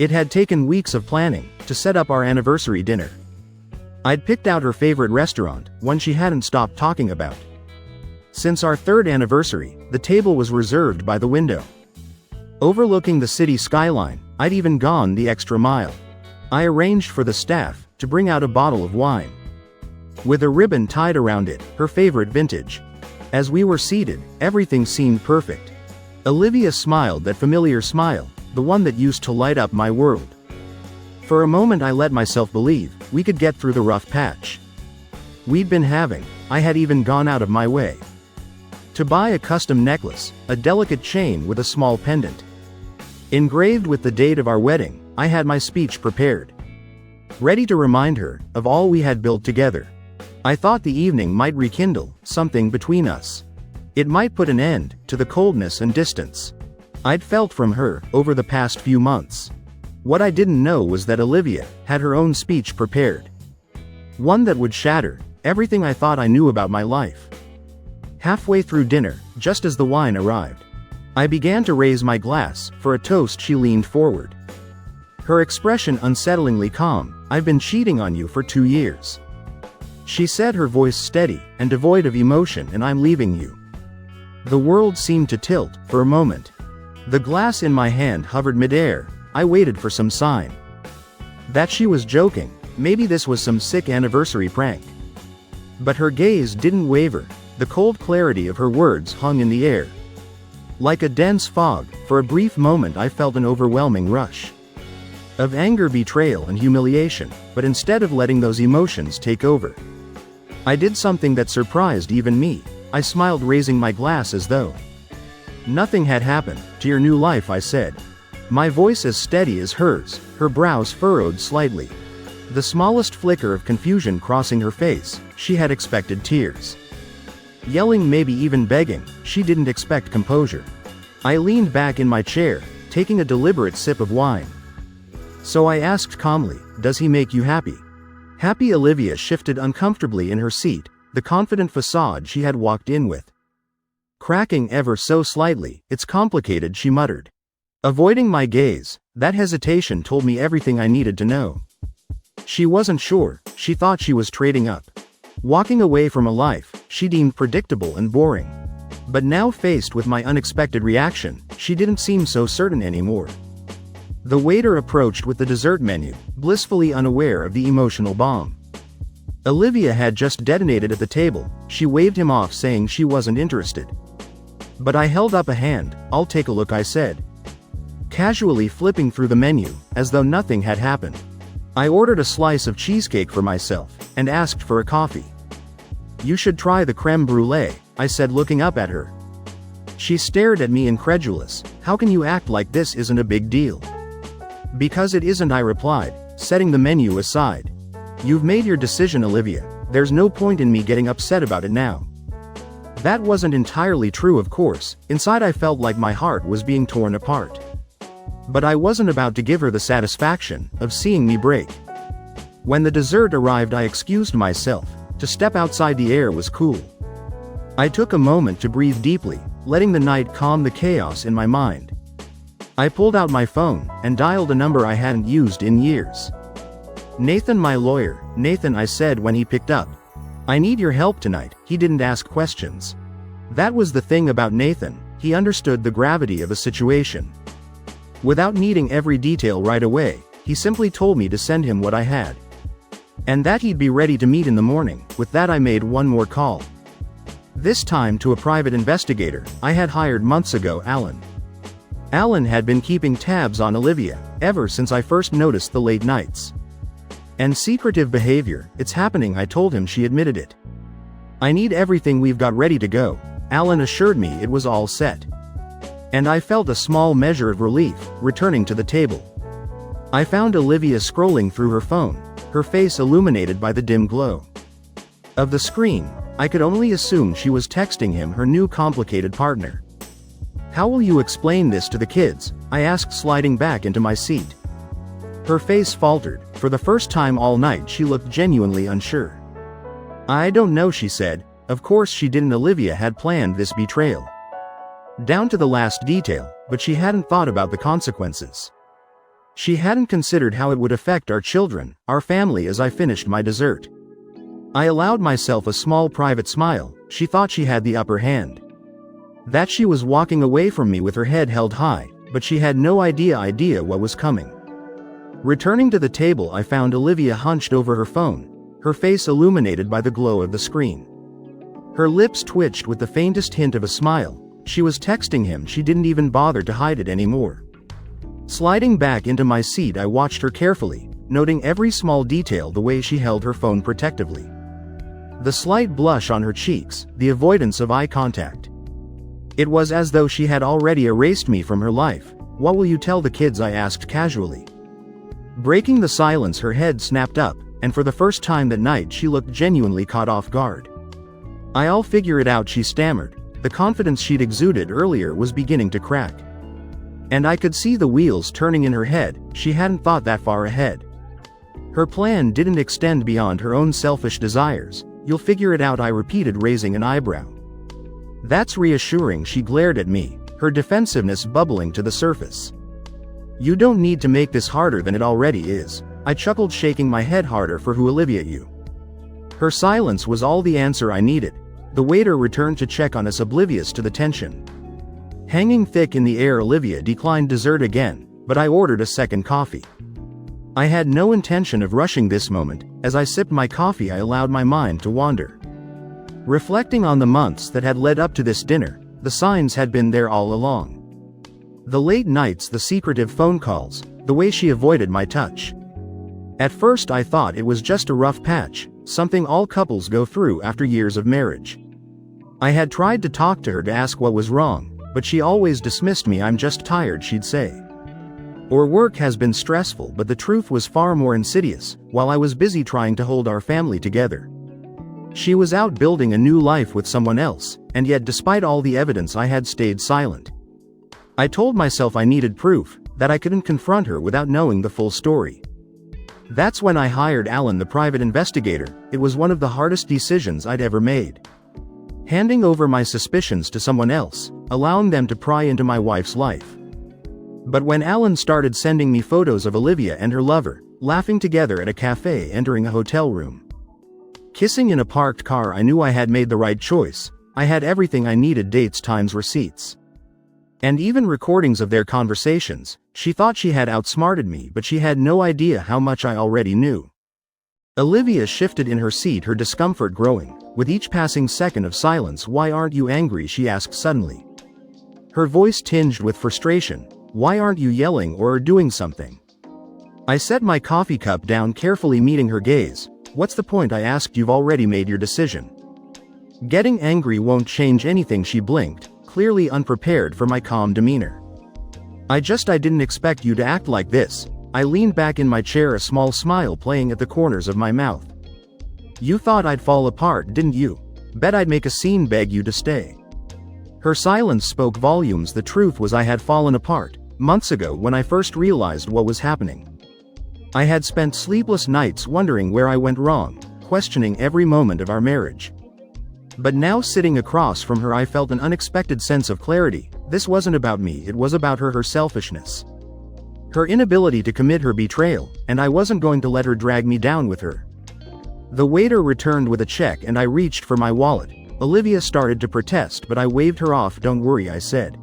It had taken weeks of planning to set up our anniversary dinner. I'd picked out her favorite restaurant, one she hadn't stopped talking about. Since our third anniversary, the table was reserved by the window, overlooking the city skyline. I'd even gone the extra mile. I arranged for the staff to bring out a bottle of wine, with a ribbon tied around it, her favorite vintage. As we were seated, everything seemed perfect. Olivia smiled that familiar smile, the one that used to light up my world. For a moment I let myself believe we could get through the rough patch we'd been having. I had even gone out of my way to buy a custom necklace, a delicate chain with a small pendant engraved with the date of our wedding. I had my speech prepared, ready to remind her of all we had built together. I thought the evening might rekindle something between us. It might put an end to the coldness and distance I'd felt from her over the past few months. What I didn't know was that Olivia had her own speech prepared, one that would shatter everything I thought I knew about my life. Halfway through dinner, just as the wine arrived, I began to raise my glass for a toast. She leaned forward, her expression unsettlingly calm. "I've been cheating on you for 2 years," she said, her voice steady and devoid of emotion, "and I'm leaving you." The world seemed to tilt for a moment. The glass in my hand hovered midair. I waited for some sign that she was joking. Maybe this was some sick anniversary prank. But her gaze didn't waver. The cold clarity of her words hung in the air like a dense fog. For a brief moment I felt an overwhelming rush of anger, betrayal, and humiliation, but instead of letting those emotions take over, I did something that surprised even me. I smiled, raising my glass as though nothing had happened. "To your new life," I said, my voice as steady as hers. Her brows furrowed slightly, the smallest flicker of confusion crossing her face. She had expected tears, yelling, maybe even begging. She didn't expect composure. I leaned back in my chair, taking a deliberate sip of wine. "So," I asked calmly, "does he make you happy?" Happy? Olivia shifted uncomfortably in her seat, the confident facade she had walked in with cracking ever so slightly. "It's complicated," she muttered, avoiding my gaze. That hesitation told me everything I needed to know. She wasn't sure. She thought she was trading up, walking away from a life she deemed predictable and boring. But now, faced with my unexpected reaction, she didn't seem so certain anymore. The waiter approached with the dessert menu, blissfully unaware of the emotional bomb Olivia had just detonated at the table. She waved him off, saying she wasn't interested. But I held up a hand. "I'll take a look," I said, casually flipping through the menu, as though nothing had happened. I ordered a slice of cheesecake for myself, and asked for a coffee. "You should try the creme brulee," I said, looking up at her. She stared at me, incredulous. "How can you act like this isn't a big deal?" "Because it isn't," I replied, setting the menu aside. "You've made your decision, Olivia. There's no point in me getting upset about it now." That wasn't entirely true, of course. Inside I felt like my heart was being torn apart. But I wasn't about to give her the satisfaction of seeing me break. When the dessert arrived, I excused myself to step outside. The air was cool. I took a moment to breathe deeply, letting the night calm the chaos in my mind. I pulled out my phone and dialed a number I hadn't used in years. "Nathan, my lawyer." "Nathan," I said when he picked up. "I need your help tonight." He didn't ask questions. That was the thing about Nathan. He understood the gravity of a situation. Without needing every detail right away, he simply told me to send him what I had, and that he'd be ready to meet in the morning. With that, I made one more call. This time to a private investigator I had hired months ago, Alan. Alan had been keeping tabs on Olivia ever since I first noticed the late nights and secretive behavior. "It's happening," I told him. She admitted it. "I need everything we've got ready to go." Alan assured me it was all set, and I felt a small measure of relief. Returning to the table, I found Olivia scrolling through her phone, her face illuminated by the dim glow of the screen. I could only assume she was texting him her new complicated partner. "How will you explain this to the kids?" I asked, sliding back into my seat. Her face faltered. For the first time all night, she looked genuinely unsure. "I don't know," she said. Of course she didn't. Olivia had planned this betrayal down to the last detail, but she hadn't thought about the consequences. She hadn't considered how it would affect our children, our family as I finished my dessert. I allowed myself a small private smile. She thought she had the upper hand. That she was walking away from me with her head held high, but she had no idea what was coming. Returning to the table, I found Olivia hunched over her phone, her face illuminated by the glow of the screen. Her lips twitched with the faintest hint of a smile. She was texting him. She didn't even bother to hide it anymore. Sliding back into my seat, I watched her carefully, noting every small detail, the way she held her phone protectively, the slight blush on her cheeks, the avoidance of eye contact. It was as though she had already erased me from her life. "What will you tell the kids?" I asked casually. Breaking the silence, her head snapped up, and for the first time that night she looked genuinely caught off guard. "I'll figure it out," she stammered. The confidence she'd exuded earlier was beginning to crack. And I could see the wheels turning in her head. She hadn't thought that far ahead. Her plan didn't extend beyond her own selfish desires. "You'll figure it out," I repeated, raising an eyebrow. "That's reassuring." She glared at me, her defensiveness bubbling to the surface. "You don't need to make this harder than it already is." I chuckled, shaking my head harder. "For who, Olivia? You?" Her silence was all the answer I needed. The waiter returned to check on us, oblivious to the tension hanging thick in the air. Olivia declined dessert again, but I ordered a second coffee. I had no intention of rushing this moment. As I sipped my coffee, I allowed my mind to wander, reflecting on the months that had led up to this dinner. The signs had been there all along. The late nights, the secretive phone calls, the way she avoided my touch. At first I thought it was just a rough patch, something all couples go through after years of marriage. I had tried to talk to her to ask what was wrong, but she always dismissed me. "I'm just tired," she'd say. Or "Work has been stressful." But the truth was far more insidious. While I was busy trying to hold our family together, she was out building a new life with someone else, and yet despite all the evidence I had stayed silent. I told myself I needed proof, that I couldn't confront her without knowing the full story. That's when I hired Alan, the private investigator. It was one of the hardest decisions I'd ever made. Handing over my suspicions to someone else, allowing them to pry into my wife's life. But when Alan started sending me photos of Olivia and her lover, laughing together at a cafe, entering a hotel room, kissing in a parked car, I knew I had made the right choice. I had everything I needed: dates, times, receipts, and even recordings of their conversations. She thought she had outsmarted me, but she had no idea how much I already knew. Olivia shifted in her seat, her discomfort growing with each passing second of silence. "Why aren't you angry?" she asked suddenly, her voice tinged with frustration. "Why aren't you yelling or doing something?" I set my coffee cup down, carefully meeting her gaze. "What's the point?" I asked. "You've already made your decision. Getting angry won't change anything." She blinked, clearly unprepared for my calm demeanor. I didn't expect you to act like this." I leaned back in my chair, a small smile playing at the corners of my mouth. "You thought I'd fall apart, didn't you? Bet I'd make a scene, beg you to stay." Her silence spoke volumes. The truth was, I had fallen apart months ago when I first realized what was happening. I had spent sleepless nights wondering where I went wrong, questioning every moment of our marriage. But now, sitting across from her, I felt an unexpected sense of clarity. This wasn't about me, it was about her selfishness. Her inability to commit, her betrayal, and I wasn't going to let her drag me down with her. The waiter returned with a check and I reached for my wallet. Olivia started to protest, but I waved her off. "Don't worry," I said.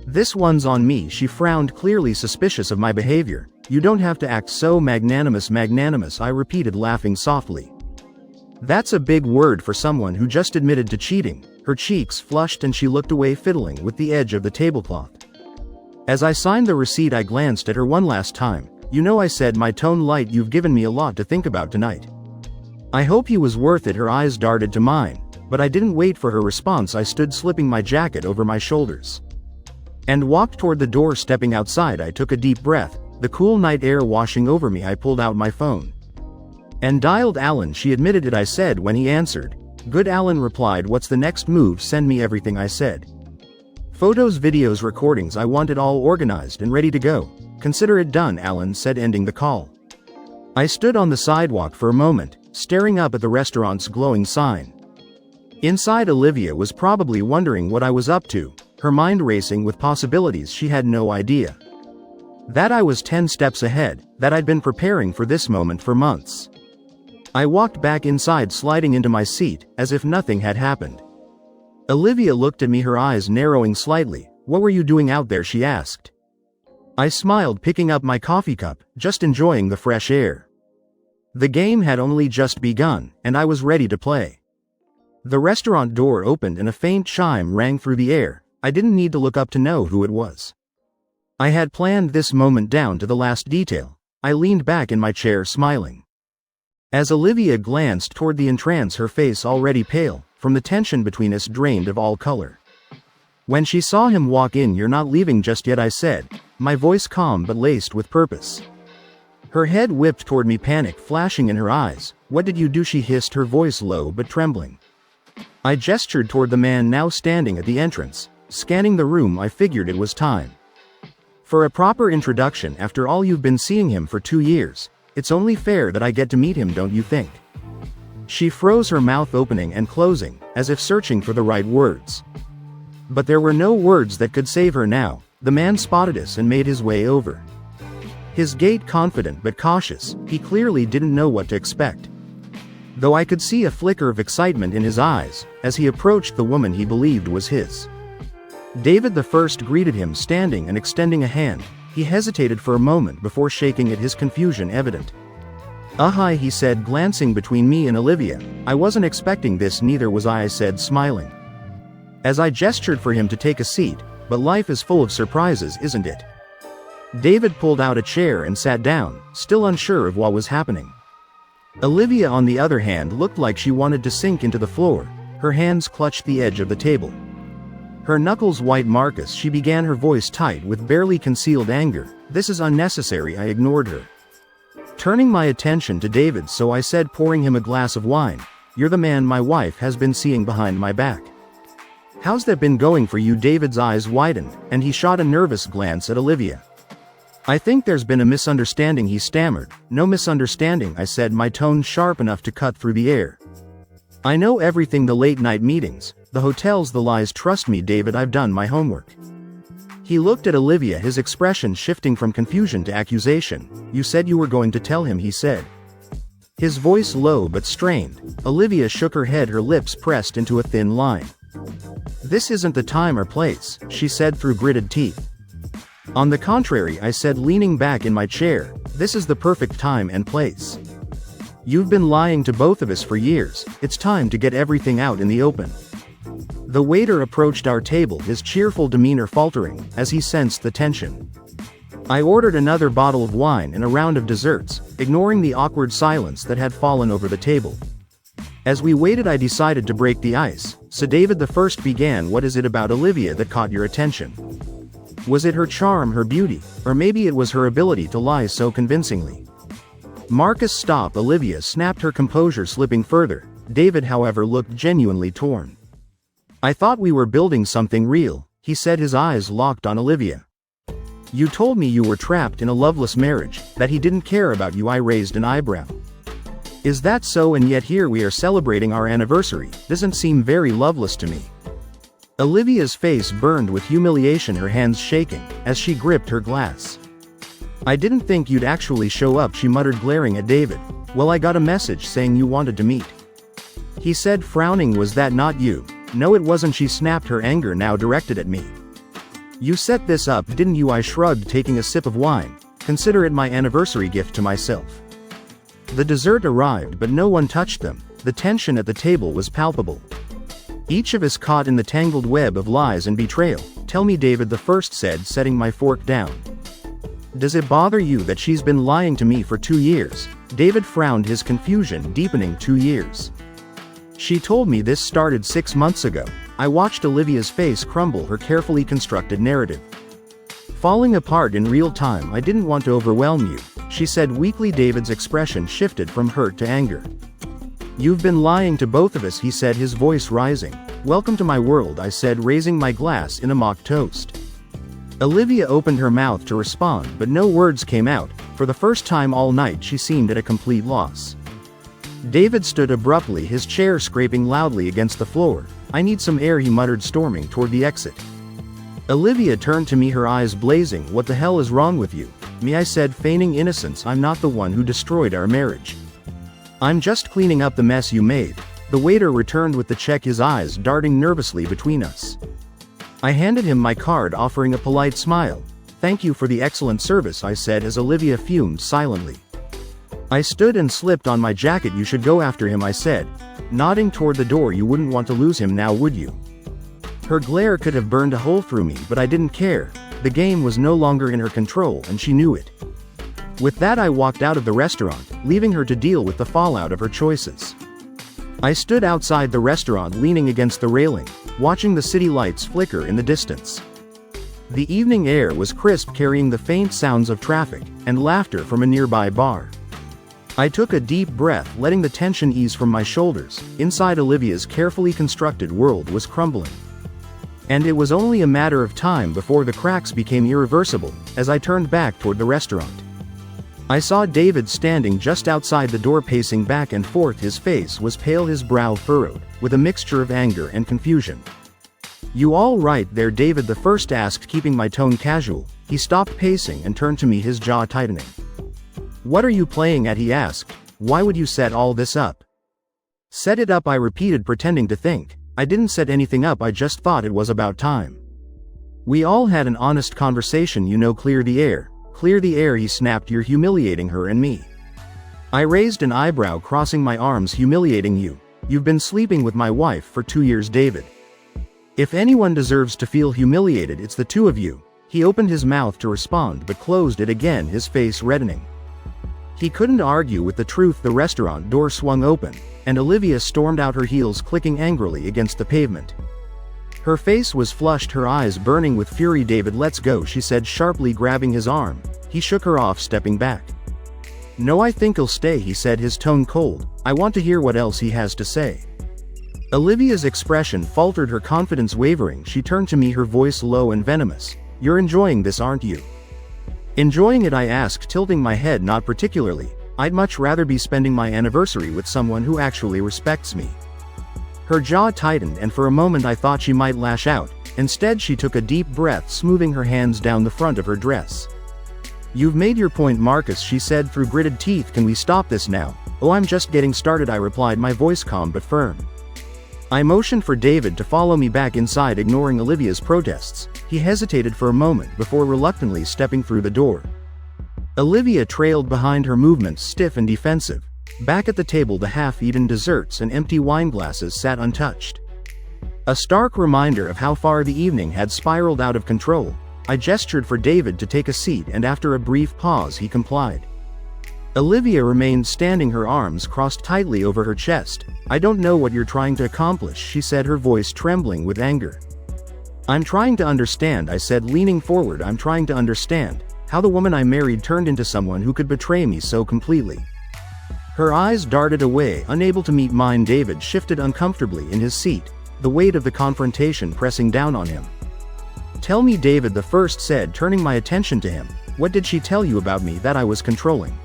"This one's on me." She frowned, clearly suspicious of my behavior. "You don't have to act so magnanimous." "Magnanimous," I repeated, laughing softly. "That's a big word for someone who just admitted to cheating." Her cheeks flushed and she looked away, fiddling with the edge of the tablecloth. As I signed the receipt, I glanced at her one last time. "You know," I said, my tone light, "you've given me a lot to think about tonight. I hope he was worth it." Her eyes darted to mine, but I didn't wait for her response. I stood, slipping my jacket over my shoulders, and walked toward the door. Stepping outside, I took a deep breath, the cool night air washing over me. I pulled out my phone and dialed Alan. "She admitted it," I said when he answered. "Good," Alan replied. "What's the next move?" "Send me everything," I said. "Photos, videos, recordings. I want it all organized and ready to go." "Consider it done," Alan said, ending the call. I stood on the sidewalk for a moment, staring up at the restaurant's glowing sign. Inside, Olivia was probably wondering what I was up to, her mind racing with possibilities she had no idea. That I was 10 steps ahead, that I'd been preparing for this moment for months. I walked back inside, sliding into my seat, as if nothing had happened. Olivia looked at me, her eyes narrowing slightly. "What were you doing out there?" she asked. I smiled, picking up my coffee cup, just enjoying the fresh air. The game had only just begun, and I was ready to play. The restaurant door opened and a faint chime rang through the air. I didn't need to look up to know who it was. I had planned this moment down to the last detail. I leaned back in my chair, smiling. As Olivia glanced toward the entrance, her face already pale, from the tension between us drained of all color. When she saw him walk in, "You're not leaving just yet," I said, my voice calm but laced with purpose. Her head whipped toward me, panic flashing in her eyes. "What did you do?" she hissed, her voice low but trembling. I gestured toward the man now standing at the entrance. Scanning the room, I figured it was time for a proper introduction. After all, you've been seeing him for 2 years. It's only fair that I get to meet him, don't you think? She froze, her mouth opening and closing, as if searching for the right words. But there were no words that could save her now. The man spotted us and made his way over. His gait confident but cautious, he clearly didn't know what to expect. Though I could see a flicker of excitement in his eyes, as he approached the woman he believed was his. David the First greeted him, standing and extending a hand. He hesitated for a moment before shaking it, his confusion evident. "Hi," he said, glancing between me and Olivia. "I wasn't expecting this." "Neither was I," said, smiling. As I gestured for him to take a seat, "But life is full of surprises, isn't it?" David pulled out a chair and sat down, still unsure of what was happening. Olivia, on the other hand, looked like she wanted to sink into the floor. Her hands clutched the edge of the table. Her knuckles white. "Marcus," she began, her voice tight with barely concealed anger. "This is unnecessary." I ignored her, turning my attention to David, so I said, pouring him a glass of wine, "You're the man my wife has been seeing behind my back. How's that been going for you?" David's eyes widened, and he shot a nervous glance at Olivia. "I think there's been a misunderstanding," he stammered. "No misunderstanding," I said, my tone sharp enough to cut through the air. "I know everything, the late-night meetings, the hotels, the lies. Trust me, David, I've done my homework." He looked at Olivia, his expression shifting from confusion to accusation. "You said you were going to tell him," he said, his voice low but strained. Olivia shook her head, her lips pressed into a thin line. "This isn't the time or place," she said through gritted teeth. "On the contrary," I said, leaning back in my chair, "this is the perfect time and place. You've been lying to both of us for years. It's time to get everything out in the open." The waiter approached our table, his cheerful demeanor faltering, as he sensed the tension. I ordered another bottle of wine and a round of desserts, ignoring the awkward silence that had fallen over the table. As we waited, I decided to break the ice. "So David the First began, what is it about Olivia that caught your attention? Was it her charm, her beauty, or maybe it was her ability to lie so convincingly?" "Marcus, stop!" Olivia snapped, her composure slipping further. David, however, looked genuinely torn. "I thought we were building something real," he said, his eyes locked on Olivia. "You told me you were trapped in a loveless marriage, that he didn't care about you." I raised an eyebrow. "Is that so? And yet here we are celebrating our anniversary. Doesn't seem very loveless to me." Olivia's face burned with humiliation, her hands shaking, as she gripped her glass. "I didn't think you'd actually show up," she muttered, glaring at David. "Well, I got a message saying you wanted to meet," he said, frowning. "Was that not you?" "No, it wasn't," she snapped, her anger now directed at me. "You set this up, didn't you?" I shrugged, taking a sip of wine. "Consider it my anniversary gift to myself." The dessert arrived, but no one touched them. The tension at the table was palpable. Each of us caught in the tangled web of lies and betrayal. "Tell me," David the First said, setting my fork down. "Does it bother you that she's been lying to me for 2 years? David frowned, his confusion deepening. 2 years. She told me this started 6 months ago." I watched Olivia's face crumble, her carefully constructed narrative falling apart in real time. "I didn't want to overwhelm you," she said weakly. David's expression shifted from hurt to anger. "You've been lying to both of us," he said, his voice rising. "Welcome to my world," I said, raising my glass in a mock toast. Olivia opened her mouth to respond, but no words came out. For the first time all night, she seemed at a complete loss. David stood abruptly, his chair scraping loudly against the floor. "I need some air," he muttered, storming toward the exit. Olivia turned to me, her eyes blazing. "What the hell is wrong with you? me, I said, feigning innocence. I'm not the one who destroyed our marriage. I'm just cleaning up the mess you made. The waiter returned with the check, his eyes darting nervously between us. I handed him my card, offering a polite smile. Thank you for the excellent service, I said as Olivia fumed silently. I stood and slipped on my jacket. You should go after him, I said, nodding toward the door. You wouldn't want to lose him now, would you? Her glare could have burned a hole through me, but I didn't care. The game was no longer in her control, and she knew it. With that, I walked out of the restaurant, leaving her to deal with the fallout of her choices. I stood outside the restaurant, leaning against the railing, watching the city lights flicker in the distance. The evening air was crisp, carrying the faint sounds of traffic and laughter from a nearby bar. I took a deep breath, letting the tension ease from my shoulders. Inside, Olivia's carefully constructed world was crumbling. And it was only a matter of time before the cracks became irreversible. As I turned back toward the restaurant, I saw David standing just outside the door, pacing back and forth. His face was pale, his brow furrowed, with a mixture of anger and confusion. You all right there, David? The first asked, keeping my tone casual. He stopped pacing and turned to me, his jaw tightening. What are you playing at? He asked. Why would you set all this up? Set it up, I repeated, pretending to think. I didn't set anything up, I just thought it was about time. We all had an honest conversation, you know. Clear the air. Clear the air, he snapped. You're humiliating her and me. I raised an eyebrow, crossing my arms. Humiliating you? You've been sleeping with my wife for 2 years, David. If anyone deserves to feel humiliated, it's the two of you. He opened his mouth to respond but closed it again, his face reddening. He couldn't argue with the truth. The restaurant door swung open, and Olivia stormed out, her heels clicking angrily against the pavement. Her face was flushed, her eyes burning with fury. David, let's go, she said sharply, grabbing his arm. He shook her off, stepping back. No, I think I'll stay, he said, his tone cold. I want to hear what else he has to say. Olivia's expression faltered, her confidence wavering. She turned to me, her voice low and venomous. You're enjoying this, aren't you? Enjoying it, I asked, tilting my head. Not particularly. I'd much rather be spending my anniversary with someone who actually respects me. Her jaw tightened, and for a moment I thought she might lash out. Instead, she took a deep breath, smoothing her hands down the front of her dress. You've made your point, Marcus, she said through gritted teeth. Can we stop this now? Oh, I'm just getting started, I replied, my voice calm but firm. I motioned for David to follow me back inside, ignoring Olivia's protests. He hesitated for a moment before reluctantly stepping through the door. Olivia trailed behind, her movements stiff and defensive. Back at the table, the half-eaten desserts and empty wine glasses sat untouched. A stark reminder of how far the evening had spiraled out of control. I gestured for David to take a seat, and after a brief pause he complied. Olivia remained standing, her arms crossed tightly over her chest. I don't know what you're trying to accomplish, she said, her voice trembling with anger. I'm trying to understand, I said, leaning forward. I'm trying to understand how the woman I married turned into someone who could betray me so completely. Her eyes darted away, unable to meet mine. David shifted uncomfortably in his seat, the weight of the confrontation pressing down on him. Tell me, David, the first said, turning my attention to him. What did she tell you about me? That I was controlling?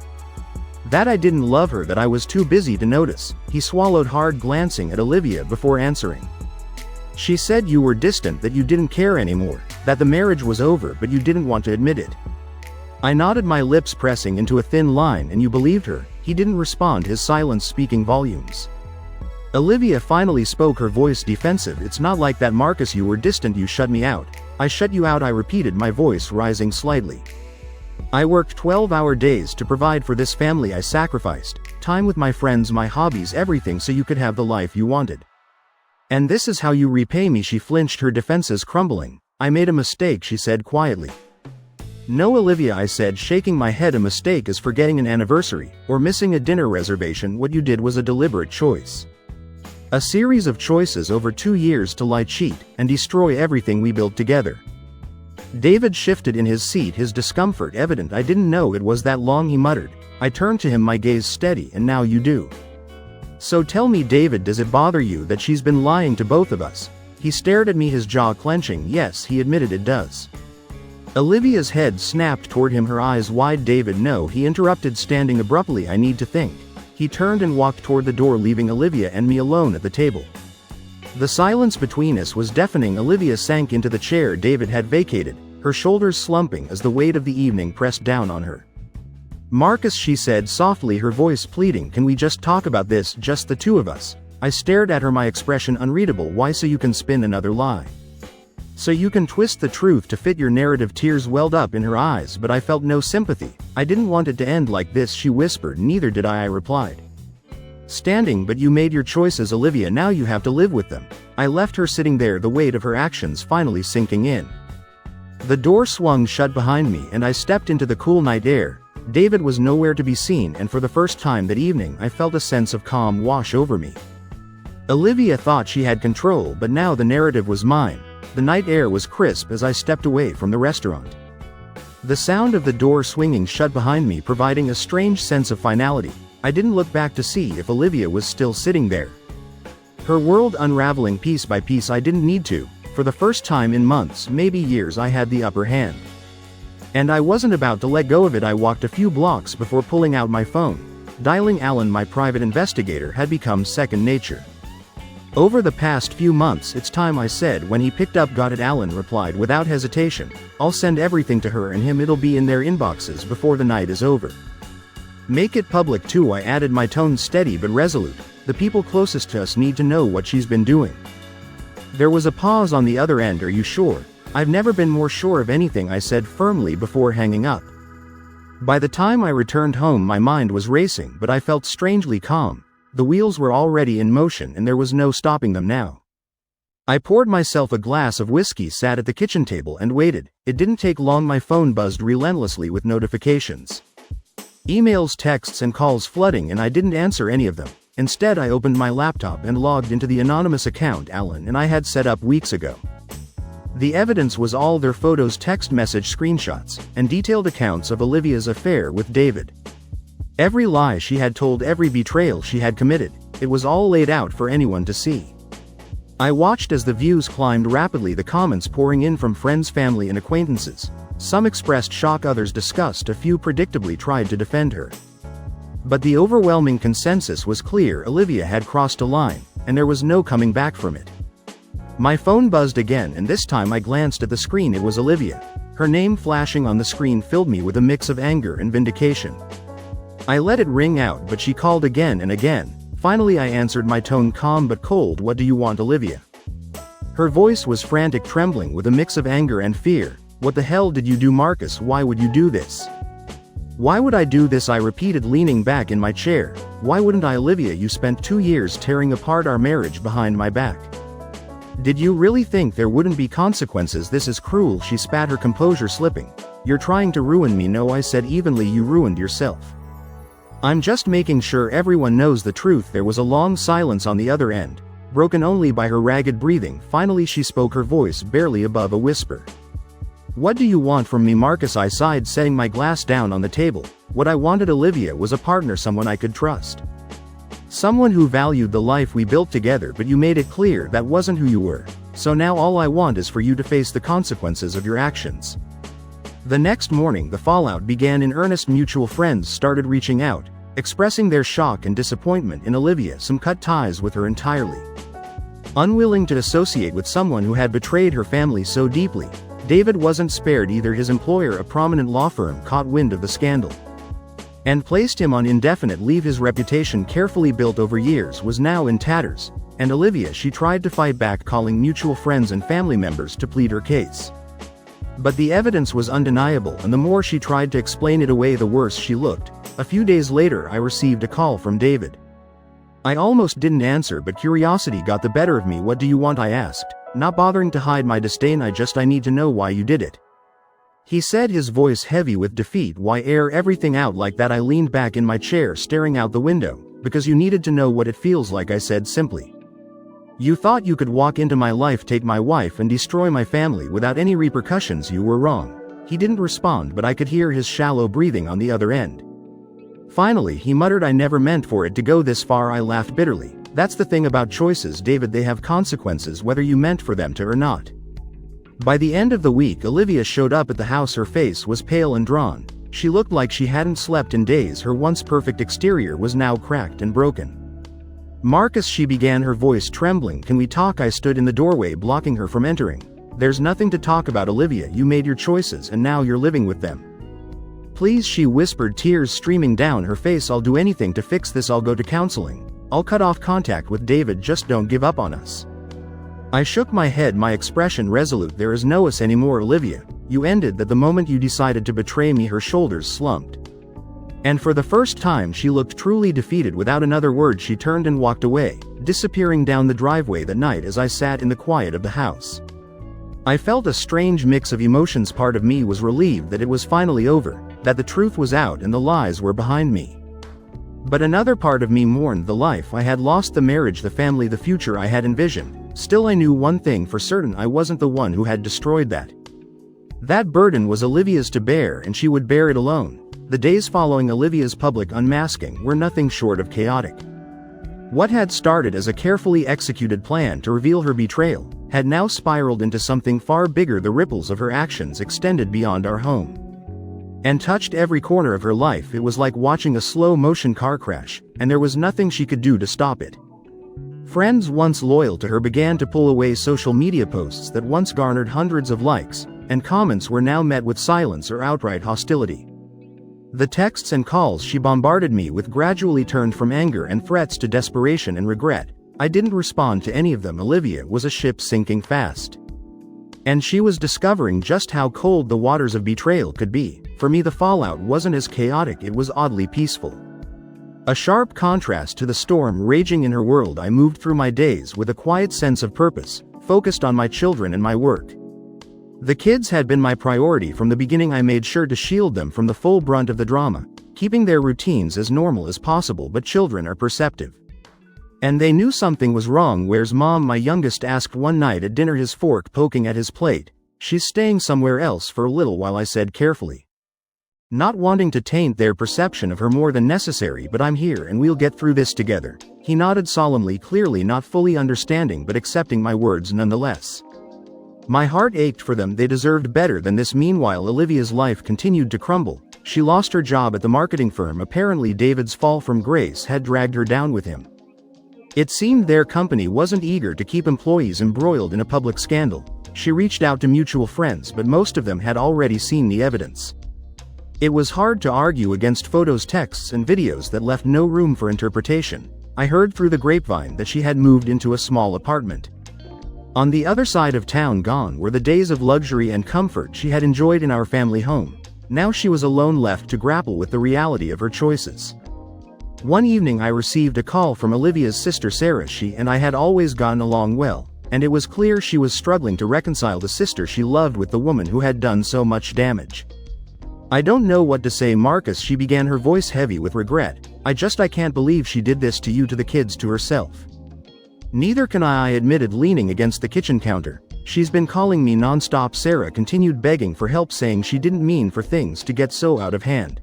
That I didn't love her? That I was too busy to notice? He swallowed hard, glancing at Olivia before answering. She said you were distant, that you didn't care anymore, that the marriage was over, but you didn't want to admit it. I nodded, my lips pressing into a thin line. And you believed her? He didn't respond, his silence speaking volumes. Olivia finally spoke, her voice defensive. It's not like that, Marcus. You were distant, you shut me out. I shut you out, I repeated, my voice rising slightly. I worked 12-hour days to provide for this family. I sacrificed time with my friends, my hobbies, everything, so you could have the life you wanted. And this is how you repay me? She flinched, her defenses crumbling. I made a mistake, she said quietly. No, Olivia, I said, shaking my head. A mistake is forgetting an anniversary, or missing a dinner reservation. What you did was a deliberate choice. A series of choices over 2 years to lie, cheat, and destroy everything we built together. David shifted in his seat, his discomfort evident. I didn't know it was that long, he muttered. I turned to him, my gaze steady. And now you do. So tell me, David, does it bother you that she's been lying to both of us? He stared at me, his jaw clenching. Yes, he admitted, it does. Olivia's head snapped toward him, her eyes wide. David, no, he interrupted, standing abruptly. I need to think. He turned and walked toward the door, leaving Olivia and me alone at the table. The silence between us was deafening. Olivia sank into the chair David had vacated, her shoulders slumping as the weight of the evening pressed down on her. "Marcus," she said softly, her voice pleading, "can we just talk about this, just the two of us?" I stared at her, my expression unreadable. "Why? So you can spin another lie? So you can twist the truth to fit your narrative?" Tears welled up in her eyes, but I felt no sympathy. "I didn't want it to end like this," she whispered. "Neither did I replied. Standing, "But you made your choices, Olivia, now you have to live with them." I left her sitting there, the weight of her actions finally sinking in. The door swung shut behind me and I stepped into the cool night air. David was nowhere to be seen, and for the first time that evening I felt a sense of calm wash over me. Olivia thought she had control, but now the narrative was mine. The night air was crisp as I stepped away from the restaurant. The sound of the door swinging shut behind me providing a strange sense of finality. I didn't look back to see if Olivia was still sitting there, her world unraveling piece by piece. I didn't need to. For the first time in months, maybe years, I had the upper hand. And I wasn't about to let go of it. I walked a few blocks before pulling out my phone. Dialing Alan, my private investigator, had become second nature. "Over the past few months, it's time," I said when he picked up. "Got it," Alan replied without hesitation. "I'll send everything to her and him. It'll be in their inboxes before the night is over. Make it public too," I added, my tone steady but resolute. "The people closest to us need to know what she's been doing." There was a pause on the other end. "Are you sure?" "I've never been more sure of anything," I said firmly before hanging up. By the time I returned home, my mind was racing, but I felt strangely calm. The wheels were already in motion and there was no stopping them now. I poured myself a glass of whiskey, sat at the kitchen table and waited. It didn't take long. My phone buzzed relentlessly with notifications. Emails, texts and calls flooding, and I didn't answer any of them. Instead, I opened my laptop and logged into the anonymous account Alan and I had set up weeks ago. The evidence was all their photos, text message screenshots, and detailed accounts of Olivia's affair with David. Every lie she had told, every betrayal she had committed, it was all laid out for anyone to see. I watched as the views climbed rapidly, the comments pouring in from friends, family and acquaintances. Some expressed shock, others disgust, a few predictably tried to defend her. But the overwhelming consensus was clear: Olivia had crossed a line, and there was no coming back from it. My phone buzzed again, and this time I glanced at the screen. It was Olivia. Her name flashing on the screen filled me with a mix of anger and vindication. I let it ring out, but she called again and again. Finally I answered, my tone calm but cold. "What do you want, Olivia?" Her voice was frantic, trembling with a mix of anger and fear. "What the hell did you do, Marcus? Why would you do this?" "Why would I do this?" I repeated, leaning back in my chair. "Why wouldn't I, Olivia? You spent 2 years tearing apart our marriage behind my back. Did you really think there wouldn't be consequences? This is cruel." She spat, her composure slipping. "You're trying to ruin me." "No," I said evenly, "you ruined yourself. I'm just making sure everyone knows the truth." There was a long silence on the other end, broken only by her ragged breathing. Finally she spoke, her voice barely above a whisper. "What do you want from me, Marcus?" I sighed, setting my glass down on the table. What I wanted, Olivia, was a partner, someone I could trust. Someone who valued the life we built together, but you made it clear that wasn't who you were. So now all I want is for you to face the consequences of your actions. The next morning the fallout began in earnest. Mutual friends started reaching out, expressing their shock and disappointment in Olivia. Some cut ties with her entirely, unwilling to associate with someone who had betrayed her family so deeply. David wasn't spared either. His employer, a prominent law firm, caught wind of the scandal and placed him on indefinite leave. His reputation, carefully built over years, was now in tatters. And Olivia, she tried to fight back, calling mutual friends and family members to plead her case. But the evidence was undeniable, and the more she tried to explain it away, the worse she looked. A few days later I received a call from David. I almost didn't answer, but curiosity got the better of me. "What do you want?" I asked, not bothering to hide my disdain. I need to know why you did it," he said, his voice heavy with defeat. "Why air everything out like that?" I leaned back in my chair, staring out the window. "Because you needed to know what it feels like," I said simply. "You thought you could walk into my life, take my wife and destroy my family without any repercussions. You were wrong." He didn't respond, but I could hear his shallow breathing on the other end. Finally he muttered, "I never meant for it to go this far." I laughed bitterly. "That's the thing about choices, David, they have consequences whether you meant for them to or not." By the end of the week Olivia showed up at the house. Her face was pale and drawn. She looked like she hadn't slept in days. Her once perfect exterior was now cracked and broken. "Marcus," she began, her voice trembling, "can we talk?" I stood in the doorway, blocking her from entering. There's nothing to talk about, Olivia. You made your choices and now you're living with them. Please, she whispered, tears streaming down her face. I'll do anything to fix this. I'll go to counseling. I'll cut off contact with David. Just don't give up on us. I shook my head, my expression resolute. There is no us anymore, Olivia. You ended that the moment you decided to betray me. Her shoulders slumped. And for the first time she looked truly defeated. Without another word she turned and walked away, disappearing down the driveway. That night, as I sat in the quiet of the house, I felt a strange mix of emotions. Part of me was relieved that it was finally over, that the truth was out and the lies were behind me. But another part of me mourned the life I had lost, the marriage, the family, the future I had envisioned. Still, I knew one thing for certain: I wasn't the one who had destroyed that. That burden was Olivia's to bear, and she would bear it alone. The days following Olivia's public unmasking were nothing short of chaotic. What had started as a carefully executed plan to reveal her betrayal had now spiraled into something far bigger. The ripples of her actions extended beyond our home and touched every corner of her life. It was like watching a slow-motion car crash, and there was nothing she could do to stop it. Friends once loyal to her began to pull away. Social media posts that once garnered hundreds of likes and comments were now met with silence or outright hostility. The texts and calls she bombarded me with gradually turned from anger and threats to desperation and regret. I didn't respond to any of them. Olivia was a ship sinking fast, and she was discovering just how cold the waters of betrayal could be. For me, the fallout wasn't as chaotic, it was oddly peaceful. A sharp contrast to the storm raging in her world. I moved through my days with a quiet sense of purpose, focused on my children and my work. The kids had been my priority from the beginning. I made sure to shield them from the full brunt of the drama, keeping their routines as normal as possible. But children are perceptive, and they knew something was wrong. Where's Mom? My youngest asked one night at dinner, his fork poking at his plate. She's staying somewhere else for a little while, I said carefully, not wanting to taint their perception of her more than necessary. But I'm here and we'll get through this together. He nodded solemnly, clearly not fully understanding but accepting my words nonetheless. My heart ached for them. They deserved better than this. Meanwhile, Olivia's life continued to crumble. She lost her job at the marketing firm. Apparently David's fall from grace had dragged her down with him. It seemed their company wasn't eager to keep employees embroiled in a public scandal. She reached out to mutual friends, but most of them had already seen the evidence. It was hard to argue against photos, texts, and videos that left no room for interpretation. I heard through the grapevine that she had moved into a small apartment on the other side of town. Gone were the days of luxury and comfort she had enjoyed in our family home. Now she was alone, left to grapple with the reality of her choices. One evening I received a call from Olivia's sister Sarah. She and I had always gotten along well, and it was clear she was struggling to reconcile the sister she loved with the woman who had done so much damage. I don't know what to say, Marcus, she began, her voice heavy with regret. I can't believe she did this to you, to the kids, to herself. Neither can I admitted, leaning against the kitchen counter. She's been calling me non-stop. Sarah continued, begging for help, saying she didn't mean for things to get so out of hand.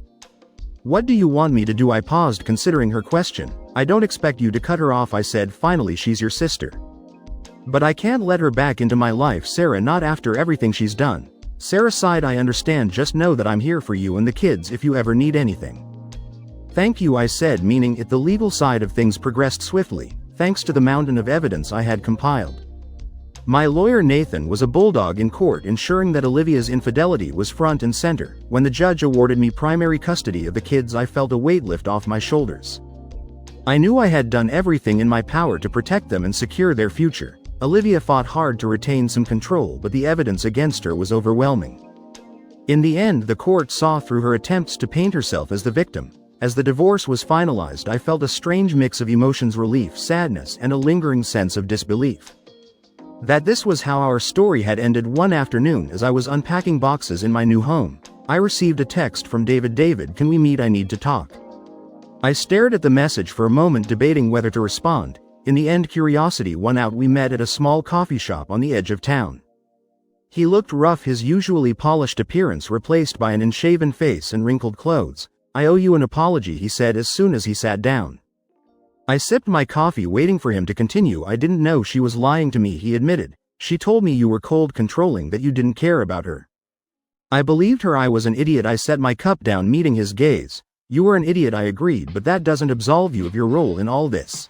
What do you want me to do? I paused, considering her question. I don't expect you to cut her off, I said finally. She's your sister, but I can't let her back into my life, Sarah, not after everything she's done. Sarah sighed. I understand, just know that I'm here for you and the kids if you ever need anything. Thank you, I said, meaning it. The legal side of things progressed swiftly, thanks to the mountain of evidence I had compiled. My lawyer Nathan was a bulldog in court, ensuring that Olivia's infidelity was front and center. When the judge awarded me primary custody of the kids, I felt a weight lift off my shoulders. I knew I had done everything in my power to protect them and secure their future. Olivia fought hard to retain some control, but the evidence against her was overwhelming. In the end, the court saw through her attempts to paint herself as the victim. As the divorce was finalized, I felt a strange mix of emotions: relief, sadness, and a lingering sense of disbelief that this was how our story had ended. One afternoon, as I was unpacking boxes in my new home, I received a text from David. David, can we meet? I need to talk. I stared at the message for a moment, debating whether to respond. In the end, curiosity won out. We met at a small coffee shop on the edge of town. He looked rough, his usually polished appearance replaced by an unshaven face and wrinkled clothes. I owe you an apology, he said as soon as he sat down. I sipped my coffee, waiting for him to continue. I didn't know she was lying to me, he admitted. She told me you were cold, controlling, that you didn't care about her. I believed her. I was an idiot. I set my cup down, meeting his gaze. You were an idiot, I agreed, but that doesn't absolve you of your role in all this.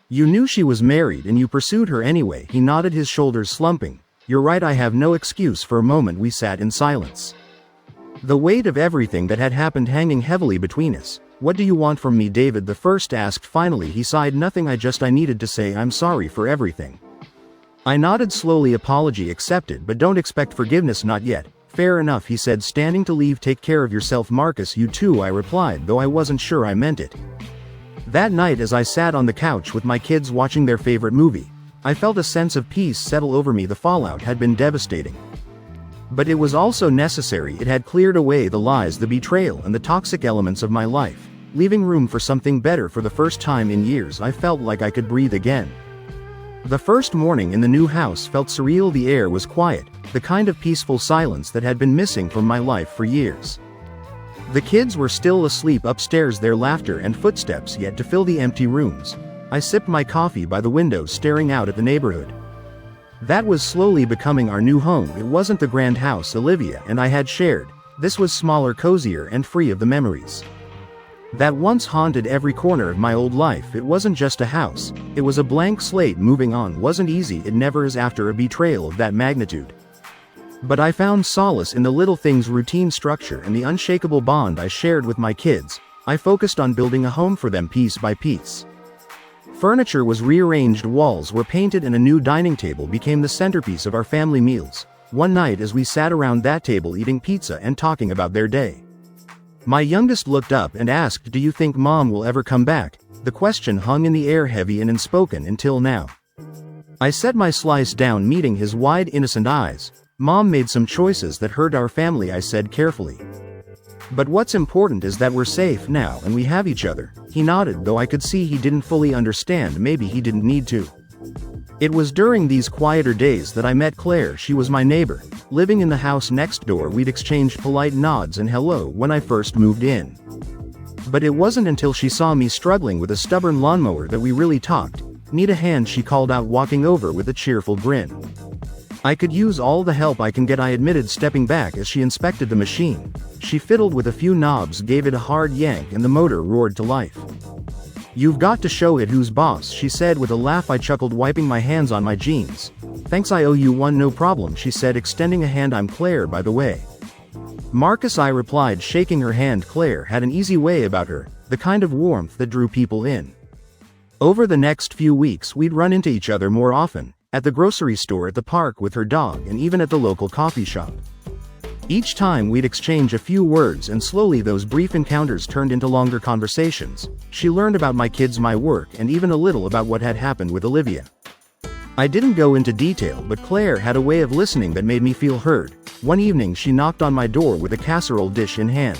You knew she was married and you pursued her anyway. He nodded, his shoulders slumping. You're right, I have no excuse. For a moment we sat in silence. The weight of everything that had happened hanging heavily between us. What do you want from me, David the First asked finally. He sighed. Nothing, I needed to say I'm sorry for everything. I nodded slowly. Apology accepted, but don't expect forgiveness. Not yet. Fair enough, he said, standing to leave. Take care of yourself, Marcus. You too, I replied, though I wasn't sure I meant it. That night, as I sat on the couch with my kids watching their favorite movie, I felt a sense of peace settle over me. The fallout had been devastating, but it was also necessary. It had cleared away the lies, the betrayal, and the toxic elements of my life, leaving room for something better. For the first time in years, I felt like I could breathe again. The first morning in the new house felt surreal. The air was quiet, the kind of peaceful silence that had been missing from my life for years. The kids were still asleep upstairs, their laughter and footsteps yet to fill the empty rooms. I sipped my coffee by the window, staring out at the neighborhood. That was slowly becoming our new home. It wasn't the grand house Olivia and I had shared. This was smaller, cozier, and free of the memories that once haunted every corner of my old life. It wasn't just a house, it was a blank slate. Moving on wasn't easy. It never is after a betrayal of that magnitude. But I found solace in the little things, routine, structure, and the unshakable bond I shared with my kids. I focused on building a home for them piece by piece. Furniture was rearranged, walls were painted, and a new dining table became the centerpiece of our family meals. One night, as we sat around that table eating pizza and talking about their day, my youngest looked up and asked, "Do you think Mom will ever come back?" The question hung in the air, heavy and unspoken until now. I set my slice down, meeting his wide, innocent eyes. "Mom made some choices that hurt our family," I said carefully. "But what's important is that we're safe now and we have each other." He nodded, though I could see he didn't fully understand. Maybe he didn't need to. It was during these quieter days that I met Claire. She was my neighbor, living in the house next door. We'd exchanged polite nods and hello when I first moved in. But it wasn't until she saw me struggling with a stubborn lawnmower that we really talked. "Need a hand?" she called out, walking over with a cheerful grin. "I could use all the help I can get," I admitted, stepping back as she inspected the machine. She fiddled with a few knobs, gave it a hard yank, and the motor roared to life. "You've got to show it who's boss," she said with a laugh. I chuckled, wiping my hands on my jeans. "Thanks, I owe you one." "No problem," she said, extending a hand. "I'm Claire, by the way." "Marcus," I replied, shaking her hand. Claire had an easy way about her, the kind of warmth that drew people in. Over the next few weeks, we'd run into each other more often, at the grocery store, at the park with her dog, and even at the local coffee shop. Each time we'd exchange a few words, and slowly those brief encounters turned into longer conversations. She learned about my kids, my work, and even a little about what had happened with Olivia. I didn't go into detail, but Claire had a way of listening that made me feel heard. One evening she knocked on my door with a casserole dish in hand.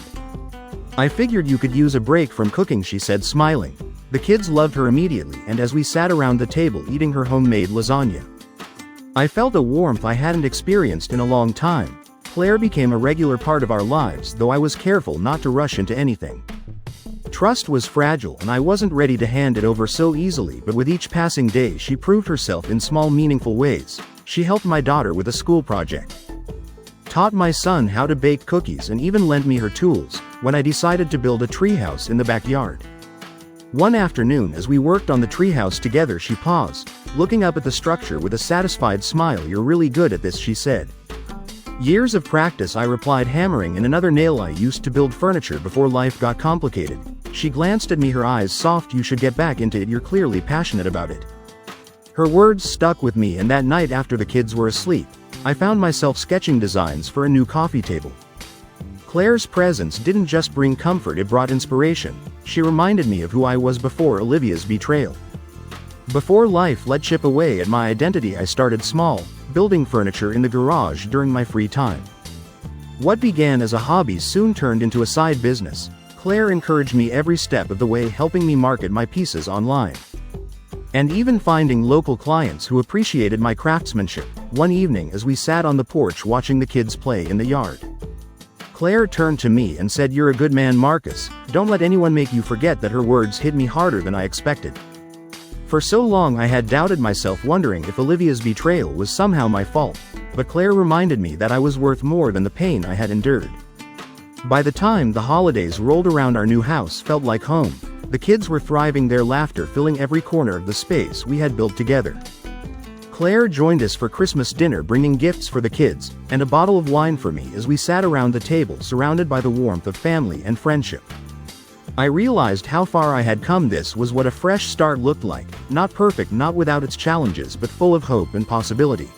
"I figured you could use a break from cooking," she said, smiling. The kids loved her immediately, and as we sat around the table eating her homemade lasagna, I felt a warmth I hadn't experienced in a long time. Claire became a regular part of our lives, though I was careful not to rush into anything. Trust was fragile, and I wasn't ready to hand it over so easily, but with each passing day she proved herself in small, meaningful ways. She helped my daughter with a school project, taught my son how to bake cookies, and even lent me her tools when I decided to build a treehouse in the backyard. One afternoon, as we worked on the treehouse together, she paused, looking up at the structure with a satisfied smile. "You're really good at this," she said. "Years of practice," I replied, hammering in another nail. "I used to build furniture before life got complicated." She glanced at me, her eyes soft. "You should get back into it. You're clearly passionate about it." Her words stuck with me, and that night after the kids were asleep, I found myself sketching designs for a new coffee table. Claire's presence didn't just bring comfort, it brought inspiration. She reminded me of who I was before Olivia's betrayal. Before life let chip away at my identity, I started small, building furniture in the garage during my free time. What began as a hobby soon turned into a side business. Claire encouraged me every step of the way, helping me market my pieces online, and even finding local clients who appreciated my craftsmanship. One evening, as we sat on the porch watching the kids play in the yard, Claire turned to me and said, "You're a good man, Marcus. Don't let anyone make you forget that." Her words hit me harder than I expected. For so long I had doubted myself, wondering if Olivia's betrayal was somehow my fault, but Claire reminded me that I was worth more than the pain I had endured. By the time the holidays rolled around, our new house felt like home. The kids were thriving, their laughter filling every corner of the space we had built together. Claire joined us for Christmas dinner, bringing gifts for the kids, and a bottle of wine for me as we sat around the table surrounded by the warmth of family and friendship. I realized how far I had come. This was what a fresh start looked like, not perfect, not without its challenges, but full of hope and possibility.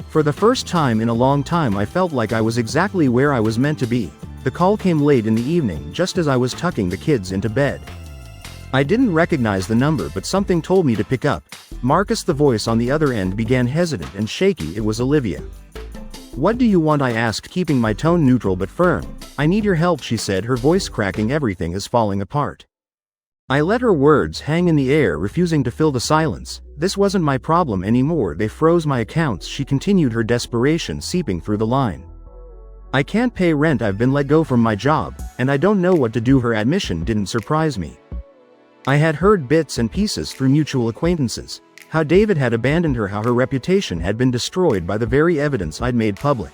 For the first time in a long time I felt like I was exactly where I was meant to be. The call came late in the evening, just as I was tucking the kids into bed. I didn't recognize the number, but something told me to pick up. Marcus, the voice on the other end, began hesitant and shaky. It was Olivia. "What do you want?" I asked, keeping my tone neutral but firm. "I need your help," she said, her voice cracking. "Everything is falling apart." I let her words hang in the air, refusing to fill the silence. This wasn't my problem anymore. They froze my accounts, she continued, her desperation seeping through the line. "I can't pay rent, I've been let go from my job, and I don't know what to do." Her admission didn't surprise me. I had heard bits and pieces through mutual acquaintances. How David had abandoned her, how her reputation had been destroyed by the very evidence I'd made public.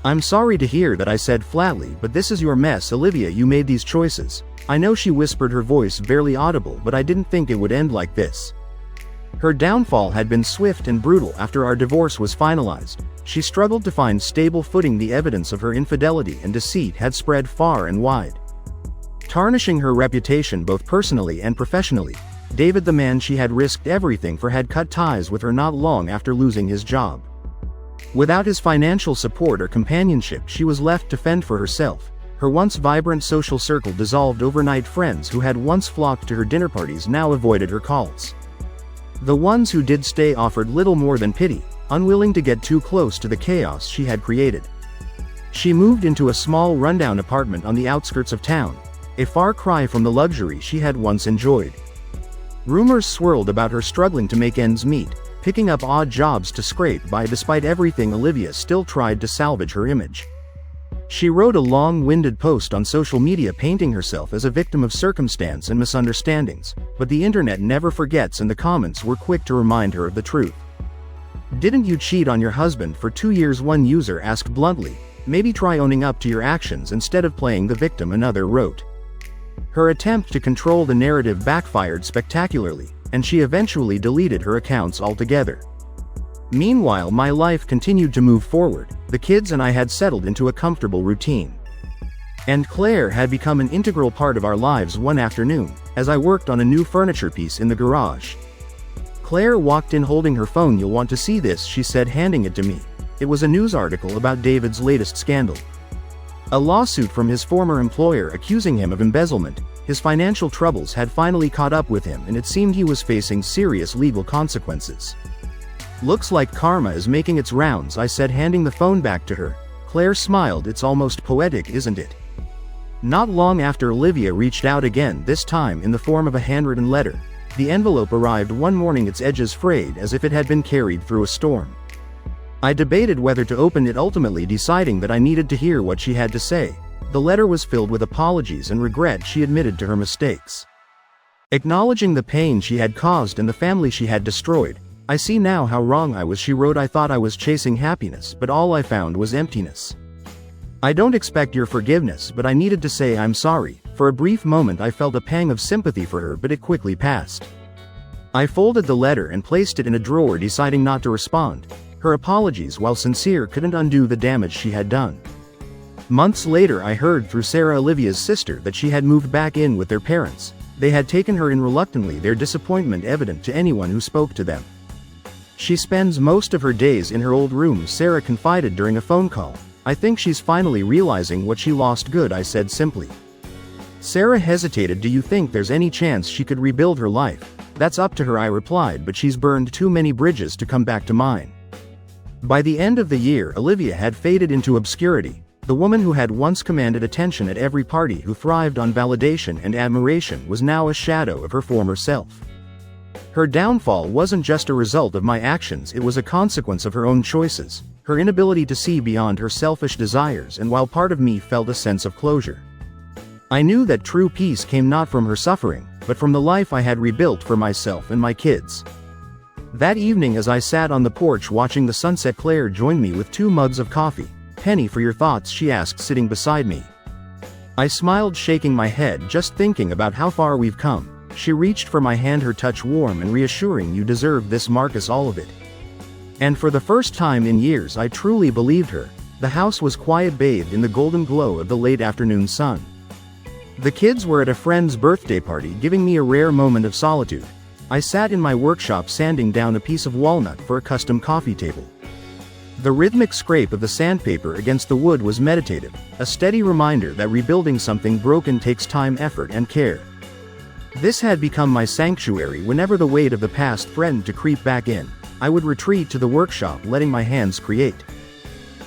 "I'm sorry to hear that," I said flatly, "but this is your mess, Olivia. You made these choices." "I know," she whispered, her voice barely audible, "but I didn't think it would end like this." Her downfall had been swift and brutal. After our divorce was finalized, she struggled to find stable footing. The evidence of her infidelity and deceit had spread far and wide, tarnishing her reputation both personally and professionally. David, the man she had risked everything for, had cut ties with her not long after losing his job. Without his financial support or companionship, she was left to fend for herself. Her once vibrant social circle dissolved overnight. Friends who had once flocked to her dinner parties now avoided her calls. The ones who did stay offered little more than pity, unwilling to get too close to the chaos she had created. She moved into a small rundown apartment on the outskirts of town, a far cry from the luxury she had once enjoyed. Rumors swirled about her struggling to make ends meet, picking up odd jobs to scrape by. Despite everything, Olivia still tried to salvage her image. She wrote a long-winded post on social media painting herself as a victim of circumstance and misunderstandings, but the internet never forgets, and the comments were quick to remind her of the truth. "Didn't you cheat on your husband for 2 years?" one user asked bluntly. "Maybe try owning up to your actions instead of playing the victim," another wrote. Her attempt to control the narrative backfired spectacularly, and she eventually deleted her accounts altogether. Meanwhile, my life continued to move forward. The kids and I had settled into a comfortable routine. And Claire had become an integral part of our lives. One afternoon, as I worked on a new furniture piece in the garage, Claire walked in holding her phone. "You'll want to see this," she said, handing it to me. It was a news article about David's latest scandal. A lawsuit from his former employer accusing him of embezzlement. His financial troubles had finally caught up with him, and it seemed he was facing serious legal consequences. "Looks like karma is making its rounds," I said, handing the phone back to her. Claire smiled. "It's almost poetic, isn't it?" Not long after, Olivia reached out again, this time in the form of a handwritten letter. The envelope arrived one morning, its edges frayed as if it had been carried through a storm. I debated whether to open it, ultimately deciding that I needed to hear what she had to say. The letter was filled with apologies and regret. She admitted to her mistakes, acknowledging the pain she had caused and the family she had destroyed. "I see now how wrong I was," she wrote. "I thought I was chasing happiness, but all I found was emptiness. I don't expect your forgiveness, but I needed to say I'm sorry." For a brief moment I felt a pang of sympathy for her, but it quickly passed. I folded the letter and placed it in a drawer, deciding not to respond. Her apologies, while sincere, couldn't undo the damage she had done. Months later, I heard through Sarah, Olivia's sister, that she had moved back in with their parents. They had taken her in reluctantly, their disappointment evident to anyone who spoke to them. "She spends most of her days in her old room," Sarah confided during a phone call. "I think she's finally realizing what she lost." "Good," I said simply. Sarah hesitated. "Do you think there's any chance she could rebuild her life?" "That's up to her," I replied, "but she's burned too many bridges to come back to mine." By the end of the year, Olivia had faded into obscurity. The woman who had once commanded attention at every party, who thrived on validation and admiration, was now a shadow of her former self. Her downfall wasn't just a result of my actions, it was a consequence of her own choices, her inability to see beyond her selfish desires. And while part of me felt a sense of closure, I knew that true peace came not from her suffering, but from the life I had rebuilt for myself and my kids. That evening, as I sat on the porch watching the sunset, Claire joined me with 2 mugs of coffee. "Penny, for your thoughts?" she asked, sitting beside me. I smiled, shaking my head, "Just thinking about how far we've come." She reached for my hand, her touch warm and reassuring. "You deserve this, Marcus, all of it." And for the first time in years I truly believed her. The house was quiet, bathed in the golden glow of the late afternoon sun. The kids were at a friend's birthday party, giving me a rare moment of solitude. I sat in my workshop sanding down a piece of walnut for a custom coffee table. The rhythmic scrape of the sandpaper against the wood was meditative, a steady reminder that rebuilding something broken takes time, effort, and care. This had become my sanctuary. Whenever the weight of the past threatened to creep back in, I would retreat to the workshop, letting my hands create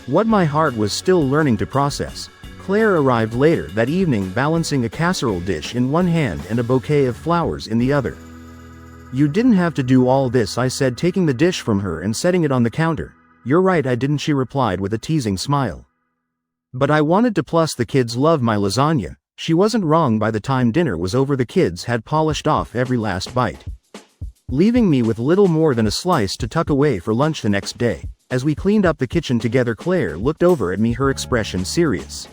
what my heart was still learning to process. Claire arrived later that evening, balancing a casserole dish in one hand and a bouquet of flowers in the other. "You didn't have to do all this," I said, taking the dish from her and setting it on the counter. "You're right, I didn't," she replied with a teasing smile. "But I wanted to, plus the kids love my lasagna." She wasn't wrong. By the time dinner was over, the kids had polished off every last bite, leaving me with little more than a slice to tuck away for lunch the next day. As we cleaned up the kitchen together, Claire looked over at me, her expression serious.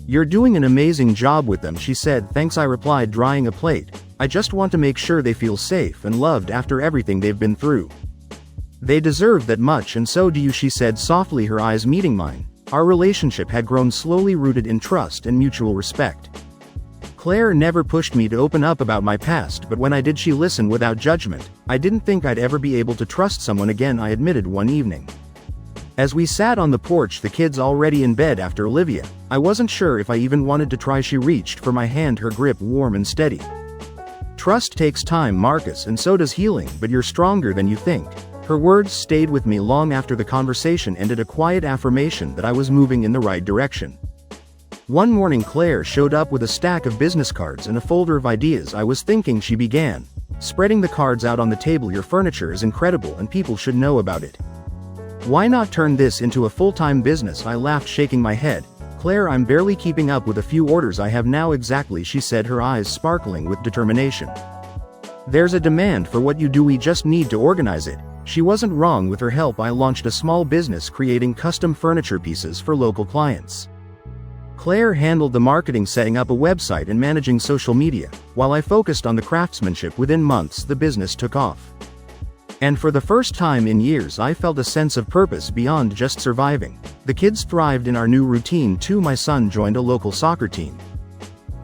"You're doing an amazing job with them," she said. "Thanks," I replied, drying a plate. "I just want to make sure they feel safe and loved after everything they've been through. They deserve that much, and so do you," she said softly, her eyes meeting mine. Our relationship had grown slowly, rooted in trust and mutual respect. Claire never pushed me to open up about my past, but when I did, she listened without judgment. "I didn't think I'd ever be able to trust someone again," I admitted one evening. As we sat on the porch, the kids already in bed after Olivia, I wasn't sure if I even wanted to try. She reached for my hand, her grip warm and steady. "Trust takes time, Marcus, and so does healing, but you're stronger than you think." Her words stayed with me long after the conversation ended, a quiet affirmation that I was moving in the right direction. One morning, Claire showed up with a stack of business cards and a folder of ideas. "I was thinking," she began, spreading the cards out on the table, "your furniture is incredible and people should know about it. Why not turn this into a full-time business?" I laughed, shaking my head. "Claire, I'm barely keeping up with the few orders I have now." "Exactly," she said, her eyes sparkling with determination. "There's a demand for what you do, we just need to organize it." She wasn't wrong. With her help, I launched a small business creating custom furniture pieces for local clients. Claire handled the marketing, setting up a website and managing social media, while I focused on the craftsmanship. Within months, the business took off. And for the first time in years, I felt a sense of purpose beyond just surviving. The kids thrived in our new routine too. My son joined a local soccer team,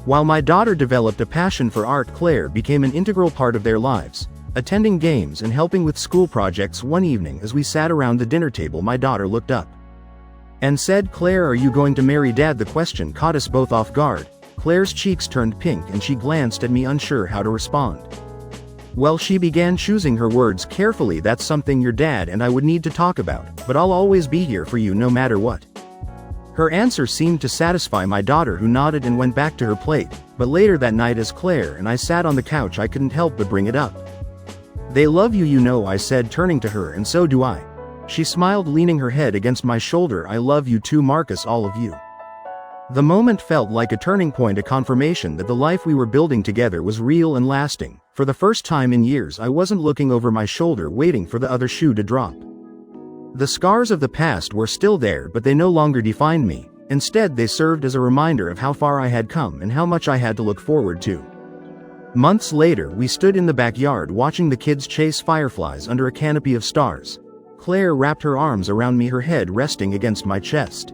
while my daughter developed a passion for art. Claire became an integral part of their lives, attending games and helping with school projects. One evening, as we sat around the dinner table, my daughter looked up and said, "Claire, are you going to marry Dad?" The question caught us both off guard. Claire's cheeks turned pink and she glanced at me, unsure how to respond. "Well," she began, choosing her words carefully, "that's something your dad and I would need to talk about, but I'll always be here for you no matter what." Her answer seemed to satisfy my daughter, who nodded and went back to her plate. But later that night, as Claire and I sat on the couch, I couldn't help but bring it up. "They love you, you know," I said, turning to her, "and so do I." She smiled, leaning her head against my shoulder. "I love you too, Marcus, all of you." The moment felt like a turning point, a confirmation that the life we were building together was real and lasting. For the first time in years, I wasn't looking over my shoulder, waiting for the other shoe to drop. The scars of the past were still there, but they no longer defined me. Instead, they served as a reminder of how far I had come and how much I had to look forward to. Months later, we stood in the backyard watching the kids chase fireflies under a canopy of stars. Claire wrapped her arms around me, her head resting against my chest.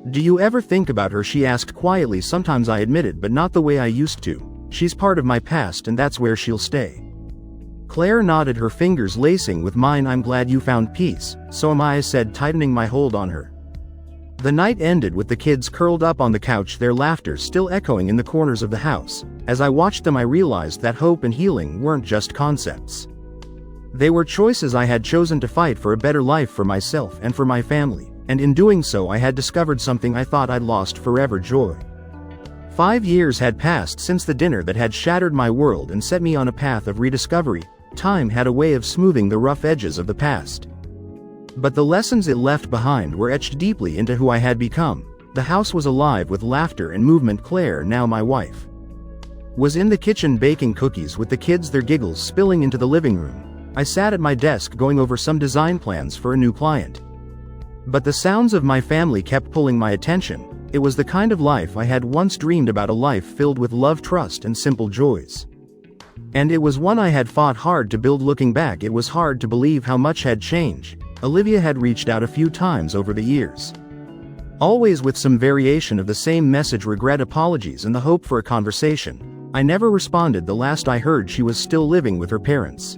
"Do you ever think about her?" she asked quietly. "Sometimes," I admitted, "but not the way I used to. She's part of my past and that's where she'll stay." Claire nodded, her fingers lacing with mine. "I'm glad you found peace." "So am I," said, tightening my hold on her. The night ended with the kids curled up on the couch, their laughter still echoing in the corners of the house. As I watched them, I realized that hope and healing weren't just concepts. They were choices I had chosen to fight for a better life for myself and for my family, and in doing so I had discovered something I thought I'd lost forever: joy. 5 years had passed since the dinner that had shattered my world and set me on a path of rediscovery. Time had a way of smoothing the rough edges of the past, but the lessons it left behind were etched deeply into who I had become. The house was alive with laughter and movement. Claire, now my wife, was in the kitchen baking cookies with the kids, their giggles spilling into the living room. I sat at my desk going over some design plans for a new client, but the sounds of my family kept pulling my attention. It was the kind of life I had once dreamed about, a life filled with love, trust, and simple joys. And it was one I had fought hard to build. Looking back, it was hard to believe how much had changed. Olivia had reached out a few times over the years. Always with some variation of the same message: regret, apologies, and the hope for a conversation. I never responded. The last I heard, she was still living with her parents,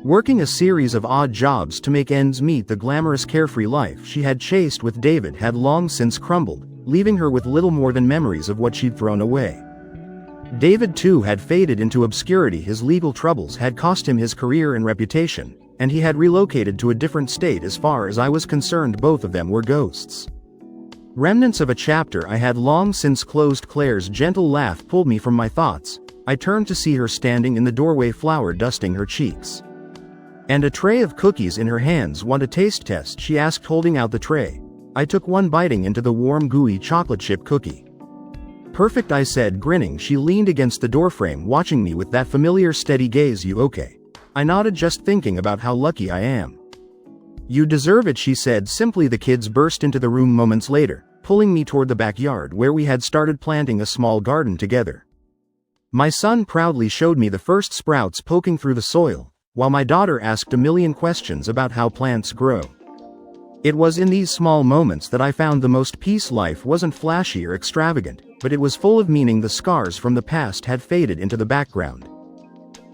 working a series of odd jobs to make ends meet. The glamorous carefree life she had chased with David had long since crumbled, leaving her with little more than memories of what she'd thrown away. David too had faded into obscurity. His legal troubles had cost him his career and reputation, and he had relocated to a different state. As far as I was concerned, both of them were ghosts, remnants of a chapter I had long since closed. Claire's gentle laugh pulled me from my thoughts. I turned to see her standing in the doorway, flour dusting her cheeks, and a tray of cookies in her hands. Want a taste test? She asked, holding out the tray. I took one, biting into the warm, gooey chocolate chip cookie. Perfect, I said, grinning. She leaned against the doorframe, watching me with that familiar steady gaze. You okay? I nodded, just thinking about how lucky I am. You deserve it, she said simply. The kids burst into the room moments later, pulling me toward the backyard where we had started planting a small garden together. My son proudly showed me the first sprouts poking through the soil, while my daughter asked a million questions about how plants grow. It was in these small moments that I found the most peace. Life wasn't flashy or extravagant, but it was full of meaning. The scars from the past had faded into the background,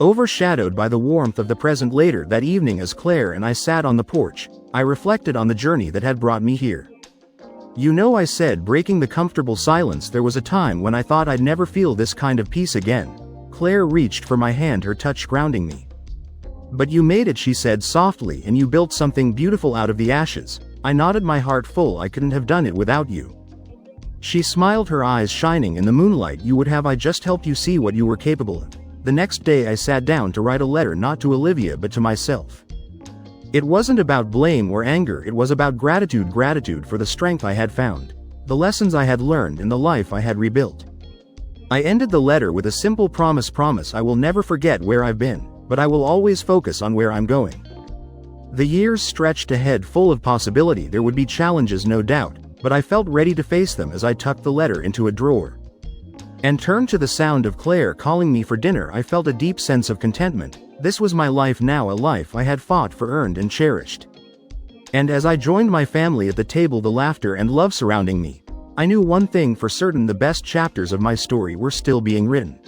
overshadowed by the warmth of the present. Later that evening, as Claire and I sat on the porch, I reflected on the journey that had brought me here. You know, I said, breaking the comfortable silence, there was a time when I thought I'd never feel this kind of peace again. Claire reached for my hand, her touch grounding me. But you made it, she said softly, and you built something beautiful out of the ashes. I nodded, my heart full. I couldn't have done it without you. She smiled, her eyes shining in the moonlight. You would have. I just helped you see what you were capable of. The next day I sat down to write a letter, not to Olivia but to myself. It wasn't about blame or anger, it was about gratitude. Gratitude for the strength I had found, the lessons I had learned, and the life I had rebuilt. I ended the letter with a simple promise. I will never forget where I've been, but I will always focus on where I'm going. The years stretched ahead, full of possibility. There would be challenges, no doubt, but I felt ready to face them as I tucked the letter into a drawer and turned to the sound of Claire calling me for dinner. I felt a deep sense of contentment. This was my life now, a life I had fought for, earned, and cherished. And as I joined my family at the table, the laughter and love surrounding me, I knew one thing for certain: the best chapters of my story were still being written.